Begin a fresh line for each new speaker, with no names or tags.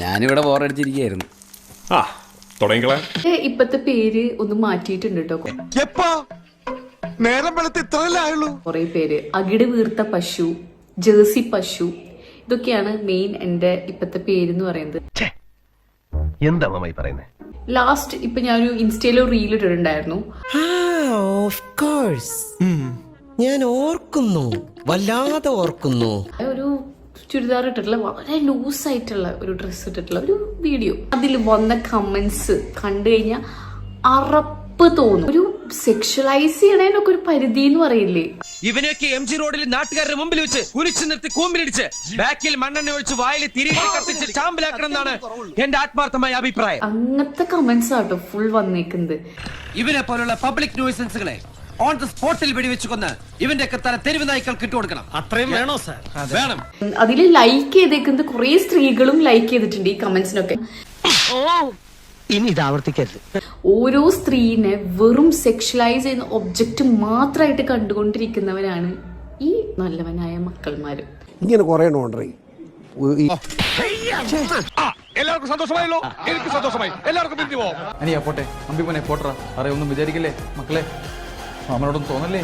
ഞാനിവിടെ ബോറടിച്ചിരിക്കുകയായിരുന്നു.
ആ തുടങ്ങിക്കളെ.
ഇപ്പത്തെ പേര് ഒന്ന് മാറ്റിയിട്ടുണ്ട് കേട്ടോ.
നേരം വെളുത്ത് ഇത്രയല്ലേ ആയുള്ളൂ.
കുറെ പേര് അകിട് വീർത്ത പശു, ജേഴ്സി പശു, ഇതൊക്കെയാണ് മെയിൻ എന്റെ ഇപ്പത്തെ പേര് എന്ന് പറയുന്നത്.
എന്താ മമ്മായി പറയുന്നത്?
ലാസ്റ്റ് ഇപ്പൊ ഞാനൊരു ഇൻസ്റ്റയിലോ റീൽ ഇട്ടിട്ടുണ്ടായിരുന്നു.
ഞാൻ ഓർക്കുന്നു, വല്ലാതെ ഓർക്കുന്നു.
ഒരു ചുരിദാർ ഇട്ടിട്ടുള്ള വളരെ ലൂസ് ആയിട്ടുള്ള ഒരു ഡ്രസ്സ് ഇട്ടിട്ടുള്ള ഒരു വീഡിയോ. അതിൽ വന്ന കമന്റ്സ് കണ്ടു കഴിഞ്ഞാൽ അറപ്പ് തോന്നും. ഒരു സെക്ഷലൈസ് ചെയ്യണതിനൊക്കെ ഒരു പരിധി എന്ന് പറയില്ലേ.
ഇവനെയൊക്കെ MG റോഡിൽ നാട്ടുകാരുടെ മുമ്പിൽ വെച്ച് കുരിച്ചു നിർത്തി കൂമ്പിലിടിച്ച് ബാക്കിൽ മണ്ണെണ്ണ ഒഴിച്ച് വായിൽ തിരികെ കത്തിച്ച് ചാമ്പലാക്കണം എന്നാണ് എന്റെ ആത്മാർത്ഥമായ അഭിപ്രായം.
അങ്ങനത്തെ കമന്റ്സ് ആട്ടോ ഫുൾ വന്നേക്കുന്നത്.
ഇവനെ പോലുള്ള പബ്ലിക് ന്യൂസൻസുകളെ ഓൺ ദ സ്പോട്ടിൽ വെടിവെച്ച് കൊന്ന് ഇവന്റെ ഒക്കെ തല തെരുവ് നായ്ക്കൾക്ക് ഇട്ടുകൊടുക്കണം. അത്രയും വേണോ സാർ? വേണം.
അതിൽ ലൈക്ക് ചെയ്തേക്കുന്നത് കുറെ സ്ത്രീകളും ലൈക്ക് ചെയ്തിട്ടുണ്ട് ഈ കമന്റ്സിനൊക്കെ.
ഇനി ഇത് ആവർത്തിക്കരുത്.
ഓരോ സ്ത്രീനെ വെറും സെക്ഷലൈസ് ചെയ്യുന്ന ഒബ്ജക്റ്റ് മാത്രമായിട്ട് കണ്ടുകൊണ്ടിരിക്കുന്നവരാണ് ഈ നല്ലവനായ മക്കൾമാര്.
ഇങ്ങനെ കുറെ നോണ്ടറി.
എല്ലാവർക്കും സന്തോഷമായല്ലോ. എനിക്ക് സന്തോഷമായി. എല്ലാവർക്കും പിരിഞ്ഞു പോവാം.
അനിയാ പോട്ടെ, അമ്പി പോനെ പോട്ടറ. അറിയൊന്നും വിചാരിക്കല്ലേ മക്കളെ, അവനോടൊന്നും തോന്നല്ലേ.